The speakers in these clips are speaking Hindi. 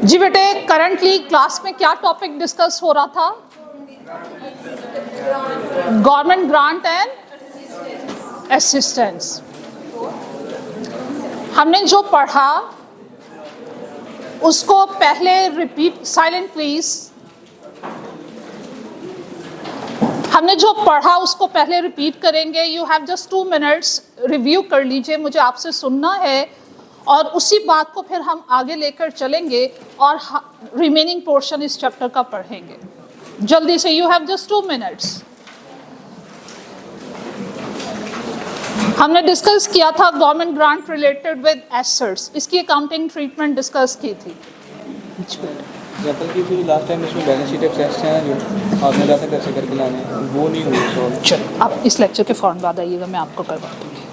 जी बेटे, करंटली क्लास में क्या टॉपिक डिस्कस हो रहा था? Government grant and assistance. हमने जो पढ़ा उसको पहले रिपीट, साइलेंट प्लीज। हमने जो पढ़ा उसको पहले रिपीट करेंगे। You have just 2 minutes, review कर लीजिए, मुझे आपसे सुनना है और उसी बात को फिर हम आगे लेकर चलेंगे और रिमेनिंग पोर्शन इस चैप्टर का पढ़ेंगे। जल्दी से, यू हैव जस्ट 2 मिनट्स। हमने डिस्कस किया था government grant related with assets, इसकी अकाउंटिंग ट्रीटमेंट डिस्कस की थी। एग्जांपल की थी लास्ट टाइम, इसमें बैलेंस शीट एक्सेस है जो आपने कहा था कैसे करके लाने हैं, वो नहीं हुई सॉल्व। चलो आप इस लेक्चर के फौरन बाद आइएगा, मैं आपको करवा दूँगी।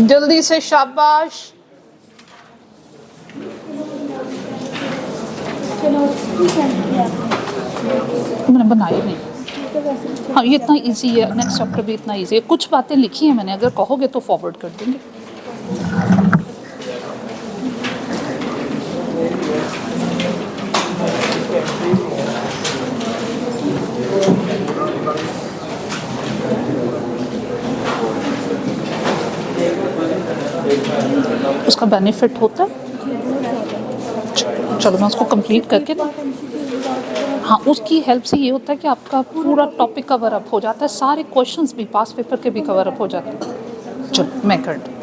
जल्दी से, शाबाश। मैंने बनाई नहीं। हाँ, ये इतना इजी है, नेक्स्ट चैप्टर भी इतना इजी है। कुछ बातें लिखी हैं मैंने, अगर कहोगे तो फॉरवर्ड कर देंगे। उसका बेनिफिट होता है। चलो मैं उसको कंप्लीट करके ना, हाँ, उसकी हेल्प से ये होता है कि आपका पूरा टॉपिक कवर अप हो जाता है, सारे क्वेश्चंस भी पास पेपर के भी कवर अप हो जाते हैं। चलो मैं कर दूँ।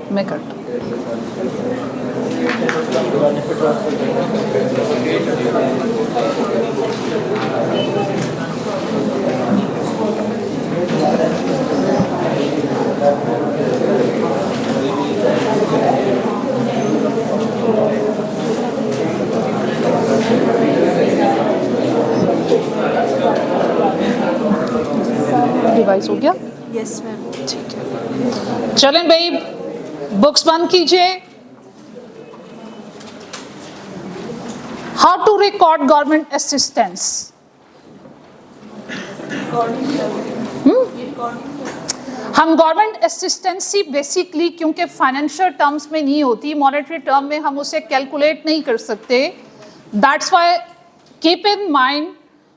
रिवाइज हो गया? Yes ma'am. ठीक है, चलें भाई, बुक्स बंद कीजिए। How to record government assistance. हम गवर्नमेंट असिस्टेंसी बेसिकली, क्योंकि फाइनेंशियल टर्म्स में नहीं होती, मॉनेटरी टर्म में हम उसे कैलकुलेट नहीं कर सकते। That's why keep in mind,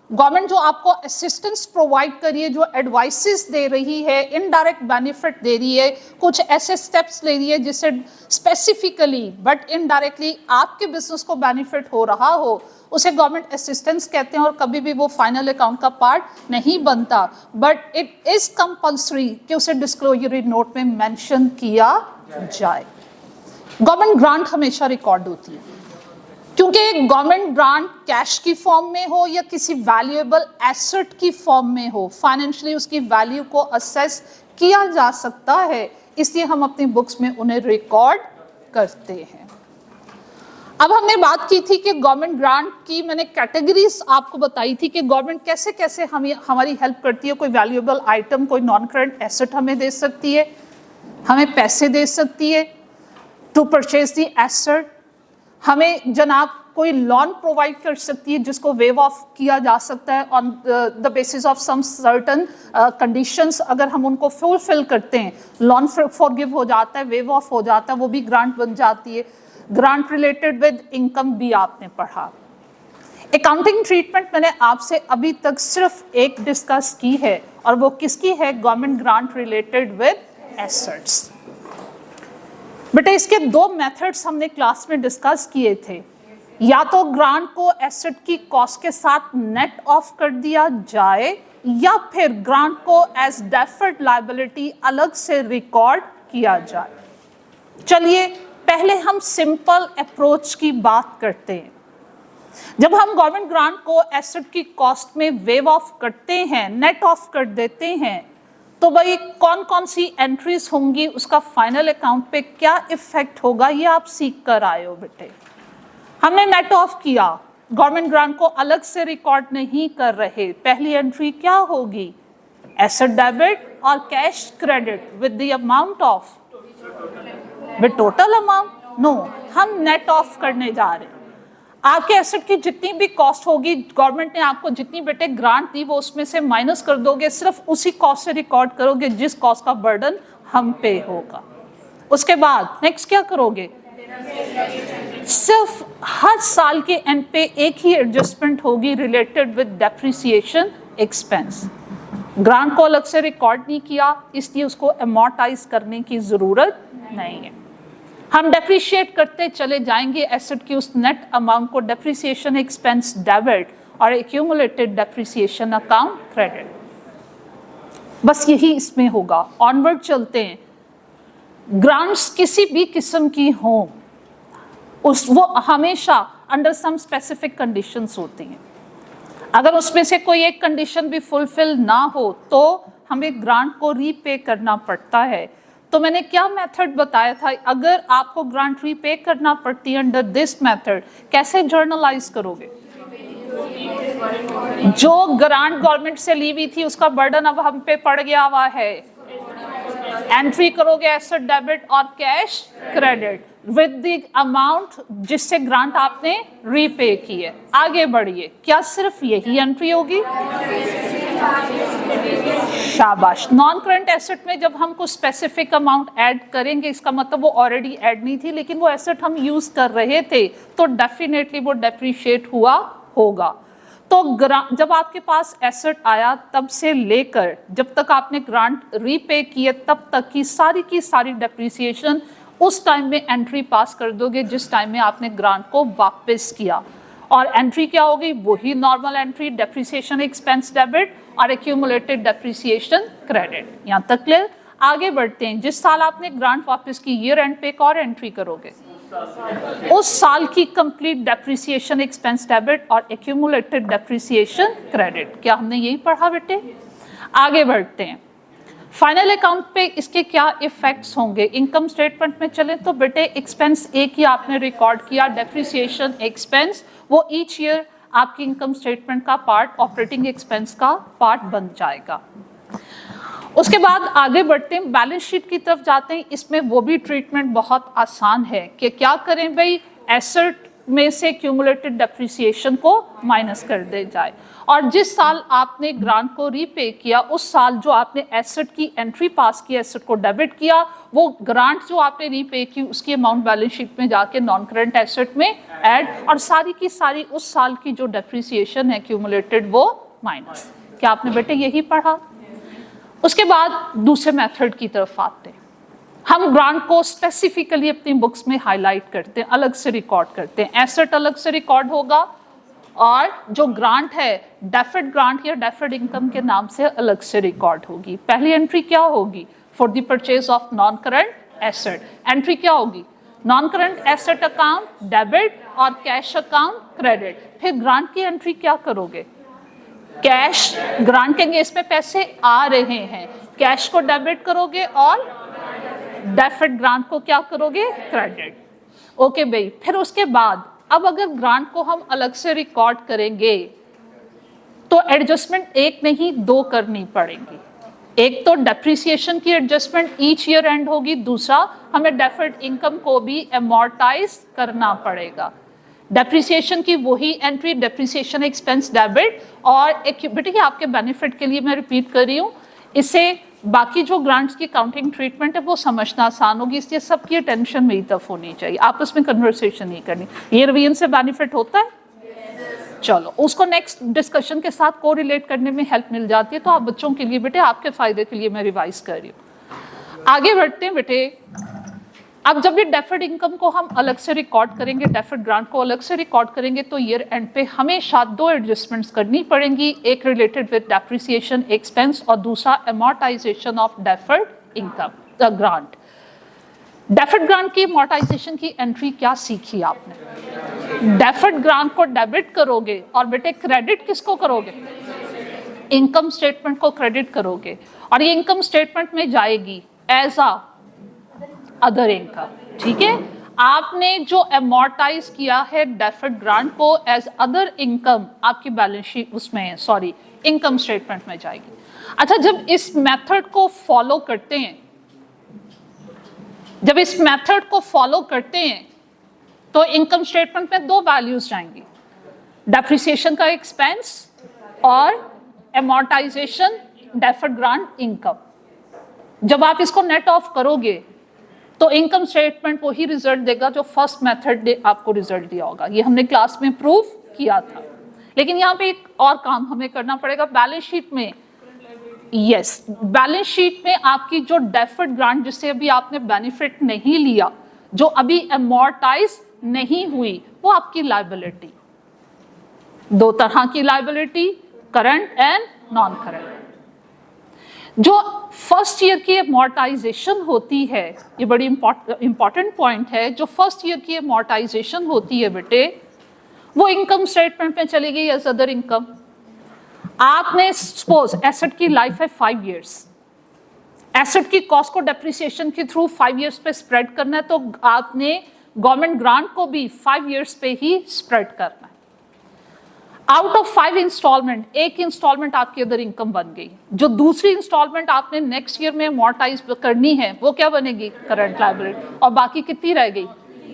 government जो आपको असिस्टेंस प्रोवाइड कर रही है, जो एडवाइसेस दे रही है, इनडायरेक्ट बेनिफिट दे रही है, कुछ ऐसे स्टेप्स ले रही है जिससे स्पेसिफिकली बट इनडायरेक्टली आपके बिजनेस को बेनिफिट हो रहा हो, उसे गवर्नमेंट असिस्टेंस कहते हैं। और कभी भी वो फाइनल अकाउंट का पार्ट नहीं बनता, बट इट इज कंपल्सरी कि उसे डिस्क्लोजर नोट में मेंशन किया जाए। गवर्नमेंट ग्रांट हमेशा रिकॉर्ड होती है, क्योंकि गवर्नमेंट ग्रांट कैश की फॉर्म में हो या किसी वैल्यूएबल एसेट की फॉर्म में हो, फाइनेंशियली उसकी वैल्यू को असेस किया जा सकता है, इसलिए हम अपनी बुक्स में उन्हें रिकॉर्ड करते हैं। अब हमने बात की थी कि गवर्नमेंट ग्रांट की मैंने कैटेगरीज आपको बताई थी कि गवर्नमेंट कैसे कैसे हमारी हेल्प करती है। कोई वैल्यूएबल आइटम, कोई नॉन करंट एसेट हमें दे सकती है, हमें पैसे दे सकती है टू परचेज दी एसेट, हमें जनाब कोई लोन प्रोवाइड कर सकती है जिसको वेव ऑफ किया जा सकता है on the basis of some certain conditions. अगर हम उनको फुलफिल करते हैं, लोन फॉरगिव हो जाता है, वेव ऑफ हो जाता है, वो भी ग्रांट बन जाती है। ग्रांट रिलेटेड विद इनकम भी आपने पढ़ा। अकाउंटिंग ट्रीटमेंट मैंने आपसे अभी तक सिर्फ एक डिस्कस की है, और वो किसकी है? Government grant related with assets. बेटा, इसके 2 मेथड्स हमने क्लास में डिस्कस किए थे। या तो ग्रांट को एसेट की कॉस्ट के साथ नेट ऑफ कर दिया जाए, या फिर ग्रांट को एज डेफर्ड लायबिलिटी अलग से रिकॉर्ड किया जाए। चलिए पहले हम सिंपल अप्रोच की बात करते हैं। जब हम गवर्नमेंट ग्रांट को एसेट की कॉस्ट में वेव ऑफ करते हैं, नेट ऑफ कर देते हैं, तो भाई कौन कौन सी एंट्रीज होंगी, उसका फाइनल अकाउंट पे क्या इफेक्ट होगा, ये आप सीख कर आए हो बेटे। हमने नेट ऑफ किया, गवर्नमेंट ग्रांट को अलग से रिकॉर्ड नहीं कर रहे। पहली एंट्री क्या होगी? एसेट डेबिट और cash credit with the amount of, with total amount. No, हम नेट ऑफ करने जा रहे हैं। आपके एसेट की जितनी भी कॉस्ट होगी, गवर्नमेंट ने आपको जितनी बेटे ग्रांट दी वो उसमें से माइनस कर दोगे, सिर्फ उसी कॉस्ट से रिकॉर्ड करोगे जिस कॉस्ट का बर्डन हम पे होगा। उसके बाद नेक्स्ट क्या करोगे, सिर्फ हर साल के एंड पे एक ही एडजस्टमेंट होगी related with depreciation expense. Grant को अलग से रिकॉर्ड नहीं किया, इसलिए उसको अमॉर्टाइज करने की जरूरत नहीं है। हम डेप्रिशिएट करते चले जाएंगे एसेट की उस नेट अमाउंट को, डेप्रिसिएशन एक्सपेंस डेबिट और एक्यूमुलेटेड डेप्रिसिएशन अकाउंट क्रेडिट। बस यही इसमें होगा। ऑनवर्ड चलते हैं। ग्रांट्स किसी भी किस्म की हो, वो हमेशा अंडर सम स्पेसिफिक कंडीशंस होती हैं। अगर उसमें से कोई एक कंडीशन भी फुलफिल ना हो तो हमें ग्रांट को रीपे करना पड़ता है। तो मैंने क्या मेथड बताया था, अगर आपको ग्रांट रीपे करना पड़ती है अंडर दिस मेथड, कैसे जर्नलाइज करोगे? जो ग्रांट गवर्नमेंट से ली हुई थी उसका बर्डन अब हम पे पड़ गया हुआ है, एंट्री करोगे एसेट डेबिट और cash credit with the amount जिससे ग्रांट आपने रीपे की है। आगे बढ़िए, क्या सिर्फ यही एंट्री होगी? शाबाश। नॉन करंट एसेट में जब हम कुछ स्पेसिफिक अमाउंट ऐड करेंगे, इसका मतलब वो ऑलरेडी ऐड नहीं थी लेकिन वो एसेट हम यूज कर रहे थे, तो डेफिनेटली वो डेप्रिशिएट हुआ होगा। तो जब आपके पास एसेट आया तब से लेकर जब तक आपने ग्रांट रीपे किए तब तक की सारी डेप्रिसिएशन उस टाइम में एंट्री पास कर दोगे जिस टाइम में आपने ग्रांट को वापस किया। और एंट्री क्या होगी? वही normal entry, depreciation expense debit और एक्यूमुलेटेड डेप्रिसिएशन क्रेडिट। यहाँ तक क्लियर? आगे बढ़ते हैं। जिस साल आपने ग्रांट वापस की, ईयर एंड पे एक और एंट्री करोगे, उस साल की कंप्लीट डेप्रिसिएशन एक्सपेंस डेबिट और एक्यूमुलेटेड डेप्रिसिएशन क्रेडिट। क्या हमने यही पढ़ा बेटे? आगे बढ़ते हैं। फाइनल अकाउंट पे इसके क्या इफेक्ट्स होंगे? इनकम स्टेटमेंट में चलें तो बेटे एक्सपेंस एक ही आपने रिकॉर्ड किया, डेप्रिसिएशन एक्सपेंस, वो ईच ईयर आपकी इनकम स्टेटमेंट का पार्ट, ऑपरेटिंग एक्सपेंस का पार्ट बन जाएगा। उसके बाद आगे बढ़ते हैं, बैलेंस शीट की तरफ जाते हैं। इसमें वो भी ट्रीटमेंट बहुत आसान है कि क्या करें भाई, एसेट में से क्यूमुलेटेड डेप्रिसिएशन को माइनस कर दे जाए और जिस साल आपने ग्रांट को रीपे किया उस साल जो आपने एसेट की एंट्री पास की, एसेट को डेबिट किया, वो ग्रांट जो आपने रीपे की उसकी अमाउंट बैलेंस शीट में जाके नॉन करंट एसेट में ऐड, और सारी की सारी उस साल की जो डेप्रिसिएशन है क्यूमुलेटेड वो माइनस। क्या आपने बेटे यही पढ़ा? उसके बाद दूसरे मेथड की तरफ आते हैं। हम ग्रांट को स्पेसिफिकली अपनी बुक्स में हाईलाइट करते हैं, अलग से रिकॉर्ड करते हैं। एसेट अलग से रिकॉर्ड होगा और जो ग्रांट है डेफर्ड ग्रांट या डेफर्ड इनकम के नाम से अलग से रिकॉर्ड होगी। पहली एंट्री क्या होगी? For the purchase of non current asset. Entry क्या होगी? Non current asset account debit और कैश अकाउंट क्रेडिट। फिर ग्रांट की एंट्री क्या करोगे? कैश, ग्रांट के अगेंस्ट में पैसे आ रहे हैं, कैश को डेबिट करोगे और डेफर्ड ग्रांट को क्या करोगे? क्रेडिट। ओके भाई, फिर उसके बाद अब अगर ग्रांट को हम अलग से रिकॉर्ड करेंगे तो एडजस्टमेंट एक नहीं दो करनी पड़ेगी। एक तो डेप्रिसिएशन की एडजस्टमेंट ईच ईयर एंड होगी, दूसरा हमें डेफर्ड इनकम को भी अमॉर्टाइज करना पड़ेगा। डेप्रिसिएशन की वही एंट्री, डेप्रिसिएशन एक्सपेंस डेबिट, और बेटे आपके बेनिफिट के लिए मैं रिपीट कर रही हूँ, इससे बाकी जो ग्रांट्स की काउंटिंग ट्रीटमेंट है वो समझना आसान होगी, इसलिए सबकी अटेंशन मेरी तरफ होनी चाहिए, आपस में कन्वर्सेशन नहीं करनी। ये रिवीजन से बेनिफिट होता है? चलो उसको नेक्स्ट डिस्कशन के साथ को रिलेट करने में हेल्प मिल जाती है, तो आप बच्चों के लिए बेटे आपके फायदे के लिए मैं रिवाइज कर रही हूँ। आगे बढ़ते हैं बेटे। अब जब ये डेफर्ड इनकम को हम अलग से रिकॉर्ड करेंगे, डेफर्ड ग्रांट को अलग से रिकॉर्ड करेंगे, तो ईयर एंड पे हमेशा दो एडजस्टमेंट्स करनी पड़ेंगी, एक रिलेटेड विद डेप्रिसिएशन एक्सपेंस और दूसरा amortisation of deferred income grant. Deferred grant की अमॉर्टाइजेशन की एंट्री क्या सीखी आपने? डेफर्ड ग्रांट को डेबिट करोगे और बेटे क्रेडिट किसको करोगे? इनकम स्टेटमेंट को क्रेडिट करोगे और ये इनकम स्टेटमेंट में जाएगी एज अ अदर इनकम। ठीक है, आपने जो अमॉर्टाइज किया है डेफर्ड ग्रांट को एज अदर इनकम आपकी बैलेंस शीट उसमें सॉरी इनकम स्टेटमेंट में जाएगी। अच्छा, जब इस मेथड को फॉलो करते हैं तो इनकम स्टेटमेंट में दो वैल्यूज जाएंगी, डेप्रिसिएशन का एक्सपेंस और एमोर्टाइजेशन डेफर्ड ग्रांट इनकम। जब आप इसको नेट ऑफ करोगे तो इनकम स्टेटमेंट वही रिजल्ट देगा जो फर्स्ट मेथड ने आपको रिजल्ट दिया होगा। ये हमने क्लास में प्रूव किया था। लेकिन यहाँ पे एक और काम हमें करना पड़ेगा बैलेंस शीट में। यस, बैलेंस शीट में आपकी जो डेफर्ड ग्रांट जिससे अभी आपने बेनिफिट नहीं लिया, जो अभी एमोर्टाइज नहीं हुई, वो आपकी लायबिलिटी। दो तरह की liability, current and non current. जो फर्स्ट ईयर की एमोर्टाइजेशन होती है, ये बड़ी इंपॉर्टेंट पॉइंट है, जो फर्स्ट ईयर की एमोर्टाइजेशन होती है बेटे, वो इनकम स्टेटमेंट में चली गई एज अदर इनकम। आपने सपोज एसेट की लाइफ है 5 इयर्स, एसेट की कॉस्ट को डेप्रिसिएशन के थ्रू 5 इयर्स पे स्प्रेड करना है, तो आपने गवर्नमेंट ग्रांट को भी 5 इयर्स पे ही स्प्रेड करना है। आउट ऑफ 5 इंस्टॉलमेंट एक इंस्टॉलमेंट आपकी अदर इनकम बन गई। जो दूसरी इंस्टॉलमेंट आपने नेक्स्ट ईयर में अमोर्टाइज करनी है वो क्या बनेगी? Current liability. और बाकी कितनी रह गई?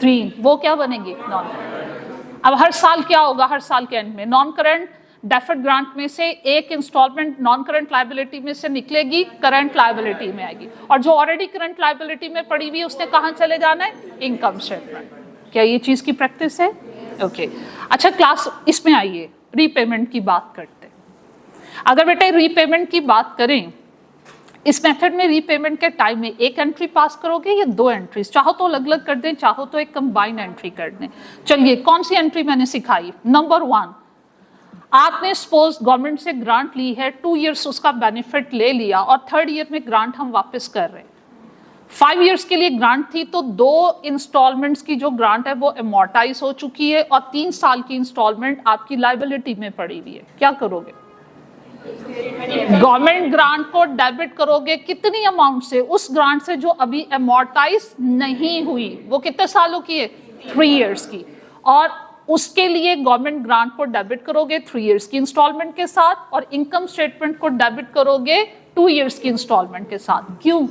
3, वो क्या बनेगी? Non current. अब हर साल क्या होगा? हर साल के एंड में नॉन करंट डेफर्ड ग्रांट में से एक इंस्टॉलमेंट नॉन करंट लायबिलिटी में से निकलेगी, करंट लायबिलिटी में आएगी, और जो ऑलरेडी करंट लायबिलिटी में पड़ी हुई है उसने कहाँ चले जाना है? Income statement. क्या ये चीज की प्रैक्टिस है? ओके। अच्छा, क्लास इसमें आइए रीपेमेंट की बात करते हैं। अगर बेटे रीपेमेंट की बात करें, इस मेथड में रीपेमेंट के टाइम में एक एंट्री पास करोगे या 2 एंट्रीज? चाहो तो अलग अलग कर दें, चाहो तो एक कंबाइंड एंट्री कर दें। चलिए, कौन सी एंट्री मैंने सिखाई? नंबर 1, आपने सपोज गवर्नमेंट से ग्रांट ली है, 2 इयर्स उसका बेनिफिट ले लिया और 3rd ईयर में ग्रांट हम वापस कर रहे हैं। 5 इयर्स के लिए ग्रांट थी, तो 2 इंस्टॉलमेंट्स की जो ग्रांट है वो एमोर्टाइज हो चुकी है और 3 साल की इंस्टॉलमेंट आपकी लायबिलिटी में पड़ी हुई है। क्या करोगे? गवर्नमेंट ग्रांट को डेबिट करोगे। कितनी अमाउंट से? उस ग्रांट से जो अभी एमोर्टाइज नहीं हुई। वो कितने सालों की है? 3 इयर्स की। और उसके लिए गवर्नमेंट ग्रांट को डेबिट करोगे 3 इयर्स की इंस्टॉलमेंट के साथ, और इनकम स्टेटमेंट को डेबिट करोगे 2 इयर्स की इंस्टॉलमेंट के साथ। क्यों?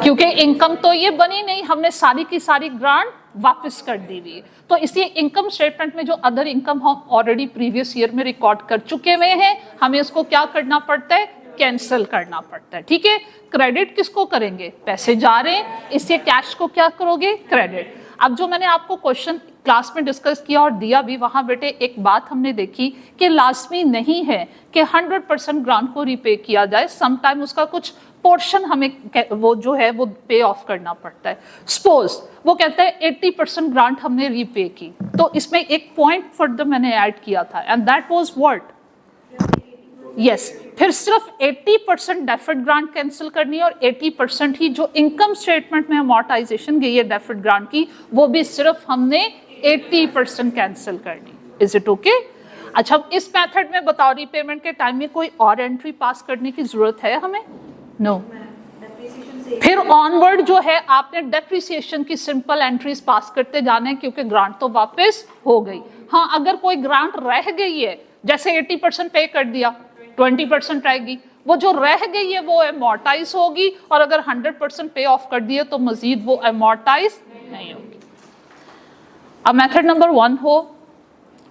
क्योंकि इनकम तो ये बनी नहीं, हमने सारी की सारी ग्रांट वापस कर दी हुई है। तो इसलिए इनकम स्टेटमेंट में जो अदर इनकम हम ऑलरेडी प्रीवियस ईयर में रिकॉर्ड कर चुके हुए हैं, हमें इसको क्या करना पड़ता है? कैंसिल करना पड़ता है। ठीक है। क्रेडिट किसको करेंगे? पैसे जा रहे हैं, इसलिए कैश को क्या करोगे? क्रेडिट। अब जो मैंने आपको क्वेश्चन क्लास में डिस्कस किया और दिया भी, वहां बेटे एक बात हमने देखी कि लाजमी नहीं है कि 100% ग्रांट को रिपे किया जाए। समटाइम उसका कुछ पोर्शन हमें वो जो है वो पे ऑफ करना पड़ता है। सपोज वो कहता है 80% ग्रांट हमने रिपे की, तो इसमें एक पॉइंट फर्दर मैंने ऐड किया था, and that was what? Yes, फिर सिर्फ 80% डेफर्ड ग्रांट कैंसिल करनी है, और 80% ही जो इनकम स्टेटमेंट में अमोर्टाइजेशन गई है डेफर्ड ग्रांट की, वो भी सिर्फ हमने 80% कैंसिल करनी। Is it okay? अच्छा, इस मेथड में बताओ, रीपेमेंट के टाइम में कोई और एंट्री पास करने की जरूरत है हमें? नो। फिर ऑनवर्ड जो है आपने डेप्रिसिएशन की सिंपल एंट्रीज पास करते जाने, क्योंकि ग्रांट तो वापस हो गई। हाँ, अगर कोई ग्रांट रह गई है, जैसे 80% पे कर दिया, 20% रहेगी, वो जो रह गई है वो एमोर्टाइज होगी, और अगर 100% पे ऑफ कर दिए तो मजीद वो एमोर्टाइज नहीं होगी। अब मेथड नंबर 1 हो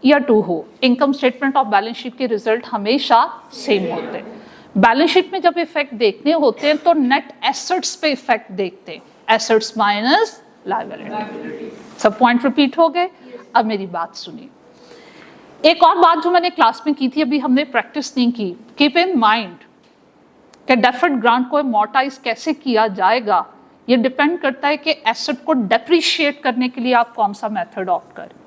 या 2 हो, इनकम स्टेटमेंट और बैलेंस शीट के रिजल्ट हमेशा सेम होते हैं। बैलेंस शीट में जब इफेक्ट देखने होते हैं तो नेट एसेट्स पे इफेक्ट देखते हैं, एसेट्स माइनस लायबिलिटी। सब पॉइंट रिपीट हो गए? अब मेरी बात सुनिए। एक और बात जो मैंने क्लास में की थी, अभी हमने प्रैक्टिस नहीं की। कीप इन माइंड कि डेफर्ड ग्रांट को अमोर्टाइज कैसे किया जाएगा, ये डिपेंड करता है कि एसेट को डेप्रिशिएट करने के लिए आप कौन सा मेथड ऑप्ट करें।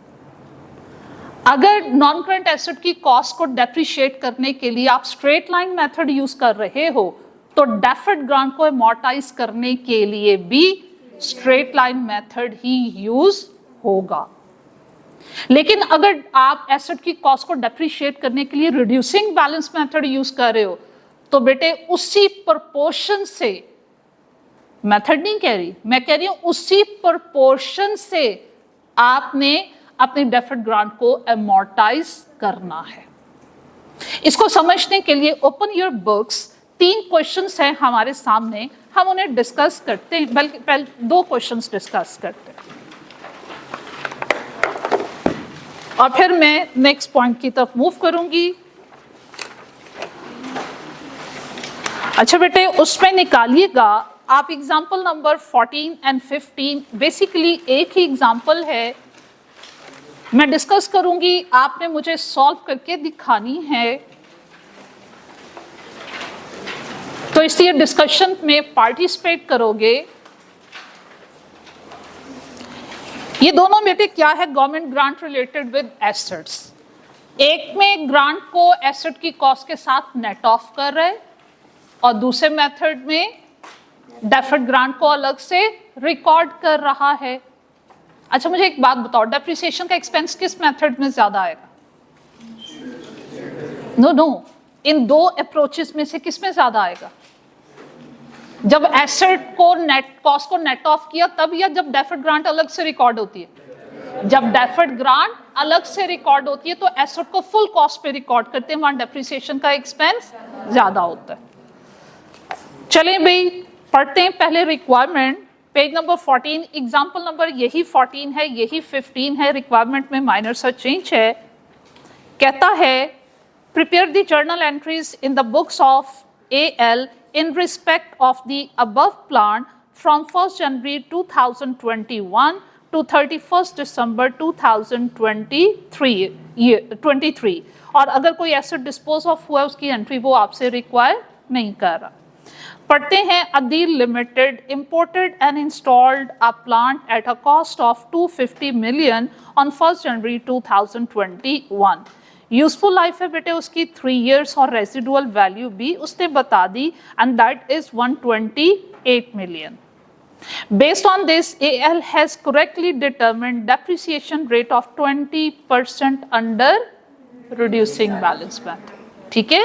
अगर नॉन करंट एसेट की कॉस्ट को डेप्रिशिएट करने के लिए आप स्ट्रेट लाइन मेथड यूज कर रहे हो, तो डेफर्ड ग्रांट को अमोर्टाइज करने के लिए भी स्ट्रेट लाइन मेथड ही यूज होगा। लेकिन अगर आप एसेट की कॉस्ट को डेप्रिशिएट करने के लिए रिड्यूसिंग बैलेंस मेथड यूज कर रहे हो, तो बेटे उसी प्रोपोर्शन से, मेथड नहीं कह रही, मैं कह रही हूं उसी प्रोपोर्शन से आपने अपने डेफर्ड ग्रांट को अमोर्टाइज करना है। इसको समझने के लिए ओपन योर बुक्स, 3 क्वेश्चंस हैं हमारे सामने, हम उन्हें डिस्कस करते हैं, बल्कि पहले 2 क्वेश्चंस डिस्कस करते हैं। और फिर मैं नेक्स्ट पॉइंट की तरफ मूव करूंगी। अच्छा बेटे, उसमें निकालिएगा आप एग्जाम्पल नंबर 14 एंड 15। बेसिकली एक ही एग्जाम्पल है, मैं डिस्कस करूंगी, आपने मुझे सॉल्व करके दिखानी है। तो इसलिए डिस्कशन में पार्टिसिपेट करोगे। ये दोनों बेटे क्या है, government grant related with assets. एक में ग्रांट को एसेट की कॉस्ट के साथ नेट ऑफ कर रहे, और दूसरे मेथड में डेफर्ड ग्रांट को अलग से रिकॉर्ड कर रहा है। अच्छा मुझे एक बात बताओ, डेप्रिसिएशन का एक्सपेंस किस मेथड में ज्यादा आएगा? नो, इन दो अप्रोचेस में से किस में ज्यादा आएगा? जब एसेट को नेट कॉस्ट को नेट ऑफ किया तब, या जब डेफर्ड ग्रांट अलग से रिकॉर्ड होती है? जब डेफर्ड ग्रांट अलग से रिकॉर्ड होती है तो एसेट को फुल कॉस्ट पे रिकॉर्ड करते हैं, वहां डेप्रिसिएशन का एक्सपेंस ज्यादा होता है। चलें भाई पढ़ते हैं पहले requirement, page number 14। Example number यही 14 है, यही 15 है, रिक्वायरमेंट में माइनर सा चेंज है। कहता है prepare the journal entries in the books of AL in respect of the above plan from 1st January 2021 to 31st December 2023। और अगर कोई एसेट डिस्पोज ऑफ हुआ उसकी एंट्री वो आपसे रिक्वायर नहीं कर रहा। पढ़ते हैं, Adeel limited imported and installed a plant at a cost of 250 million on 1st January 2021। Useful life है बेटे उसकी 3 years और रेजिडुअल वैल्यू भी उसने बता दी, and that is 128 million। Based on this, AL has correctly determined depreciation rate of 20% under reducing balance method। ठीक है,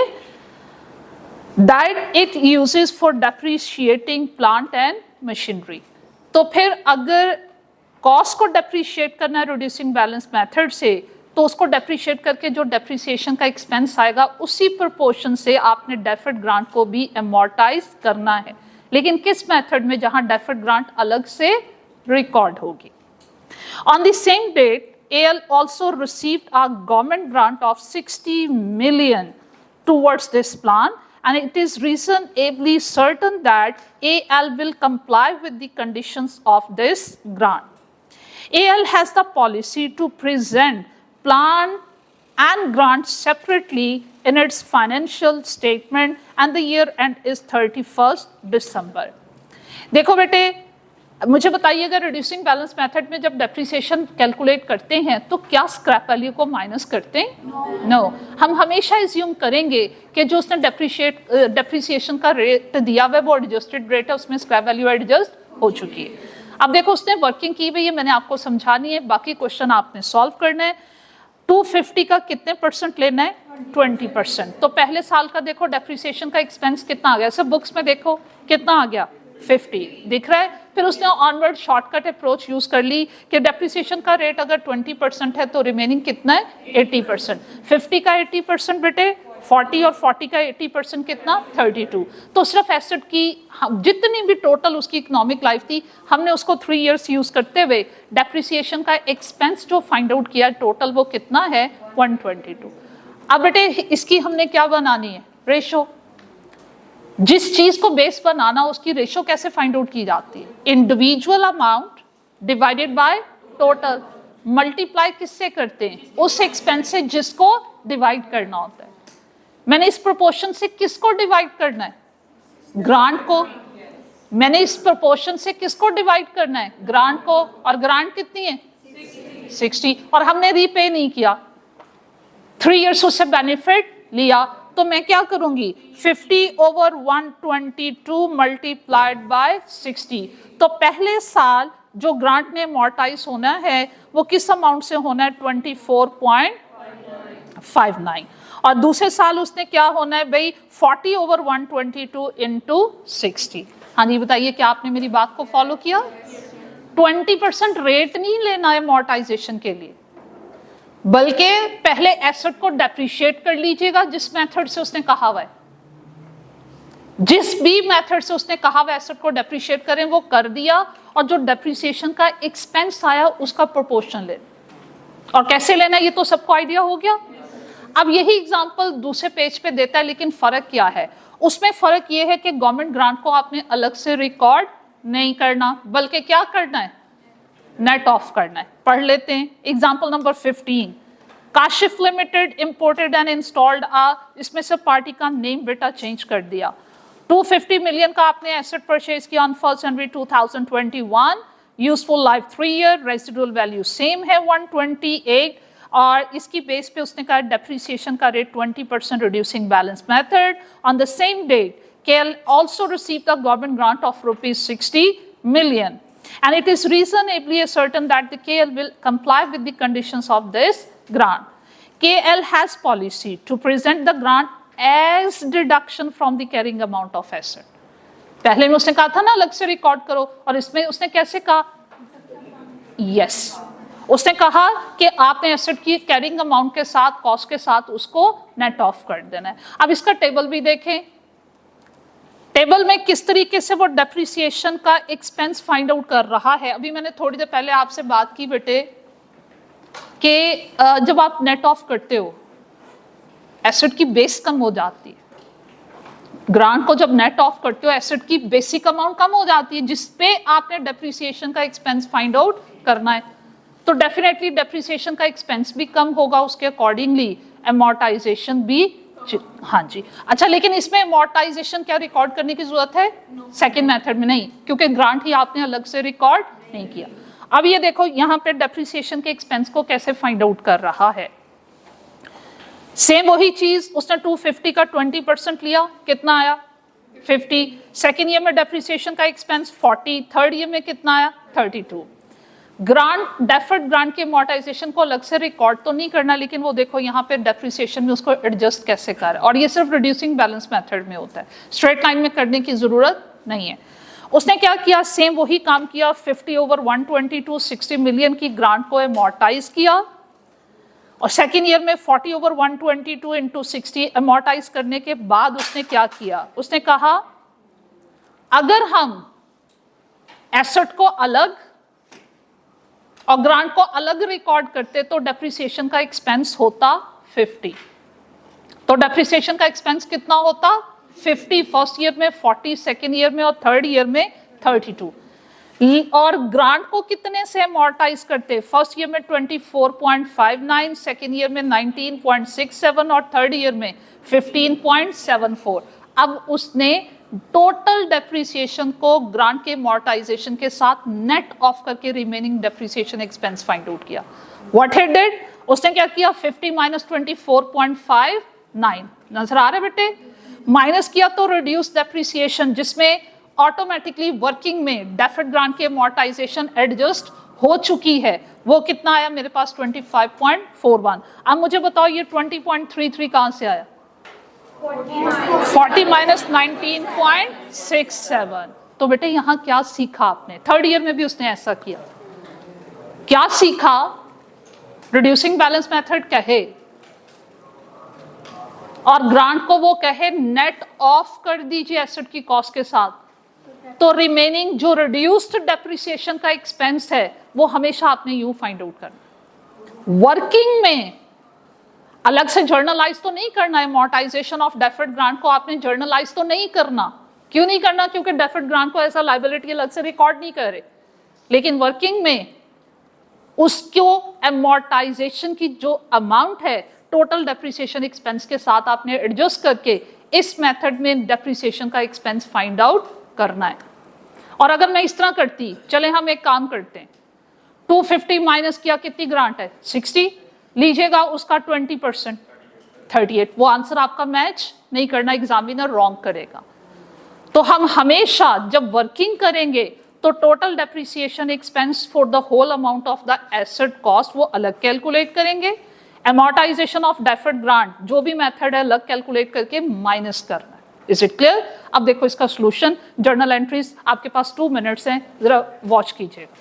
that it uses for depreciating plant and machinery। तो फिर अगर कॉस्ट को डेप्रिशिएट करना है रिड्यूसिंग बैलेंस मेथड से, तो उसको डेप्रिशिएट करके जो डेप्रिसिएशन का एक्सपेंस आएगा उसी प्रोपोर्शन से आपने डेफर्ड ग्रांट को भी अमोर्टाइज करना है, लेकिन किस मेथड में? जहां डेफर्ड ग्रांट अलग से रिकॉर्ड होगी। On the same date AL also received a government grant of 60 million towards this plan, and it is reasonably certain that AL will comply with the conditions of this grant। AL has the policy to present plan and grant separately in its financial statement, and the year end is 31st December। देखो बेटे, मुझे बताइएगा रिड्यूसिंग बैलेंस मेथड में जब डेप्रिसिएशन कैलकुलेट करते हैं तो क्या स्क्रैप वैल्यू को माइनस करते हैं? नो। हम हमेशा एज्यूम करेंगे कि जो उसने डेप्रिसिएशन का रेट दिया हुआ है वो एडजस्टेड रेट है, उसमें स्क्रैप वैल्यू एडजस्ट हो चुकी है। अब देखो उसने वर्किंग की हुई है, मैंने आपको समझानी है, बाकी क्वेश्चन आपने सॉल्व करना है। 250 का कितने परसेंट लेना है? 20%। तो पहले साल का देखो डेप्रिसिएशन का एक्सपेंस कितना आ गया, सब बुक्स में देखो कितना आ गया, 50 दिख रहा है। फिर उसने ऑनवर्ड शॉर्टकट अप्रोच यूज कर ली कि डेप्रिसिएशन का रेट अगर 20% है तो रिमेनिंग कितना है? 80%। 50 का 80% बेटे 40, और 40 का 80% कितना? 32। तो सिर्फ एसेट की जितनी भी टोटल उसकी इकोनॉमिक लाइफ थी, हमने उसको 3 years यूज करते हुए डेप्रिसिएशन का एक्सपेंस जो फाइंड आउट किया टोटल वो कितना है? 122। अब बेटे इसकी हमने क्या बनानी है? रेशो। जिस चीज को बेस बनाना उसकी रेशो कैसे फाइंड आउट की जाती है? Individual amount divided by total, multiply किससे करते हैं? उस एक्सपेंस से जिसको डिवाइड करना होता है। मैंने इस प्रोपोर्शन से किसको डिवाइड करना है? ग्रांट को। मैंने इस प्रोपोर्शन से किसको डिवाइड करना है? ग्रांट को। और ग्रांट कितनी है? 60। और हमने रीपे नहीं किया, 3 years उससे बेनिफिट लिया, तो मैं क्या करूंगी? 50/122 मल्टीप्लाइड बाय 60। तो पहले साल जो ग्रांट में अमोर्टाइज होना है वो किस अमाउंट से होना है? 24.59। और दूसरे साल उसने क्या होना है भाई? 40/122 इंटू 60। हाँ जी बताइए, क्या आपने मेरी बात को फॉलो किया? 20% रेट नहीं लेना है अमोर्टाइजेशन के लिए, बल्कि पहले एसेट को डेप्रिशिएट कर लीजिएगा जिस मेथड से उसने कहा हुआ है। जिस भी मेथड से उसने कहा हुआ एसेट को डेप्रिशिएट करें वो कर दिया, और जो डेप्रिसिएशन का एक्सपेंस आया उसका प्रोपोर्शन ले। और कैसे लेना है ये तो सबको आइडिया हो गया। अब यही एग्जांपल दूसरे पेज पे देता है, लेकिन फर्क क्या है उसमें? फर्क ये है कि गवर्नमेंट ग्रांट को आपने अलग से रिकॉर्ड नहीं करना, बल्कि क्या करना है? नेट ऑफ करना है। पढ़ लेते हैं example number 15। Kashif limited imported and installed इसमें से पार्टी का नेम बेटा चेंज कर दिया। 250 मिलियन का आपने एसेट परचेज किया on 1 January 2021। Useful life 3 year, residual value same है 128, और इसकी बेस पे उसने कहा डेप्रिसिएशन का rate 20% reducing balance method. On the same date KL also received the government grant of rupees 60 million, and it is reasonably certain that the KL will comply with the conditions of this grant. KL has policy to present the grant as deduction from the carrying amount of asset. पहले में उसने कहा था ना अलग से रिकॉर्ड करो, और इसमें उसने कैसे कहा? यस, उसने कहा कि आपने एसेट की कैरिंग अमाउंट के साथ, कॉस्ट के साथ उसको नेट ऑफ कर देना है। अब इसका टेबल भी देखें, टेबल में किस तरीके से वो डेप्रिसिएशन का एक्सपेंस फाइंड आउट कर रहा है। अभी मैंने थोड़ी देर पहले आपसे बात की बेटे कि जब आप नेट ऑफ करते हो एसेट की बेस कम हो जाती है। ग्रांट को जब नेट ऑफ करते हो एसेट की बेसिक अमाउंट कम हो जाती है, जिसपे आपने डेप्रिसिएशन का एक्सपेंस फाइंड आउट करना है। तो डेफिनेटली डेप्रिसिएशन का एक्सपेंस भी कम होगा, उसके अकॉर्डिंगली अमोर्टाइजेशन भी। हाँ जी, अच्छा, लेकिन इसमें अमोर्टाइजेशन क्या रिकॉर्ड करने की जरूरत है? सेकंड मेथड में नहीं, क्योंकि ग्रांट ही आपने अलग से रिकॉर्ड नहीं किया। अब ये देखो यहाँ पे डेप्रिसिएशन के एक्सपेंस को कैसे फाइंड आउट कर रहा है। सेम वही चीज, उसने 250 का 20% लिया, कितना आया? 50। सेकेंड ईयर में डेप्रिसिएशन का एक्सपेंस 40, थर्ड ईयर में कितना आया? 32। ग्रांट, डेफर्ड ग्रांट के अमोर्टाइजेशन को अलग से रिकॉर्ड तो नहीं करना, लेकिन वो देखो यहाँ पे डेप्रिसिएशन में उसको एडजस्ट कैसे कर, और ये सिर्फ रिड्यूसिंग बैलेंस मेथड में होता है, स्ट्रेट लाइन में करने की जरूरत नहीं है। उसने क्या किया? सेम वही काम किया, 50/122 60 मिलियन की ग्रांट को अमोर्टाइज किया, और सेकेंड ईयर में 40/122 इंटू 60 अमोर्टाइज करने के बाद उसने क्या किया? उसने कहा अगर हम एसेट को अलग और ग्रांट को अलग रिकॉर्ड करते तो डेप्रिसिएशन का एक्सपेंस होता 50। तो डेप्रिसिएशन का एक्सपेंस कितना होता? 50 फर्स्ट ईयर में, 40 सेकेंड ईयर में, और थर्ड ईयर में 32। और ग्रांट को कितने से अमोर्टाइज करते? फर्स्ट ईयर में 24.59, सेकेंड ईयर में 19.67 और थर्ड ईयर में 15.74। अब उसने टोटल डेप्रिसिएशन को ग्रांट के अमोर्टाइजेशन के साथ नेट ऑफ करके remaining depreciation expense find out किया। व्हाट ही डिड, उसने क्या किया? 50 माइनस 24.59, नजर आ रहा है बेटे? माइनस किया तो रिड्यूस डेप्रिसिएशन, जिसमें ऑटोमेटिकली वर्किंग में डेफर्ड ग्रांट के अमोर्टाइजेशन एडजस्ट हो चुकी है। वो कितना आया मेरे पास? 25.41। अब मुझे बताओ ये 20.33 कहां से आया? 40 माइनस 19.67। तो बेटे यहां क्या सीखा आपने? थर्ड ईयर में भी उसने ऐसा किया। क्या सीखा? रिड्यूसिंग बैलेंस मेथड कहे और ग्रांट को वो कहे नेट ऑफ कर दीजिए एसेट की कॉस्ट के साथ, तो रिमेनिंग जो रिड्यूस्ड डेप्रिसिएशन का एक्सपेंस है वो हमेशा आपने यूं फाइंड आउट करना। वर्किंग में अलग से जर्नलाइज तो नहीं करना है, अमोर्टाइजेशन ऑफ डेफर्ड ग्रांट को आपने जर्नलाइज तो नहीं करना। क्यों नहीं करना? क्योंकि डेफर्ड ग्रांट को ऐसा लायबिलिटी अलग से रिकॉर्ड नहीं करे, लेकिन वर्किंग में उसको अमोर्टाइजेशन की जो अमाउंट है टोटल डेप्रिसिएशन एक्सपेंस के साथ आपने एडजस्ट करके इस मेथड में डेप्रिसिएशन का एक्सपेंस फाइंड आउट करना है। और अगर मैं इस तरह करती, चले हम एक काम करते हैं, 250 माइनस किया, कितनी ग्रांट है? 60, लीजिएगा उसका 20% 38। वो आंसर आपका मैच नहीं करना, एग्जामिनर रॉन्ग करेगा। तो हम हमेशा जब वर्किंग करेंगे तो total depreciation expense for the whole amount of the asset cost वो अलग कैलकुलेट करेंगे, अमोर्टाइजेशन ऑफ डेफर्ड ग्रांट जो भी मेथड है अलग कैलकुलेट करके माइनस करना है। Is it clear? अब देखो इसका सॉल्यूशन, जर्नल एंट्रीज आपके पास 2 मिनट्स हैं, जरा वॉच कीजिएगा।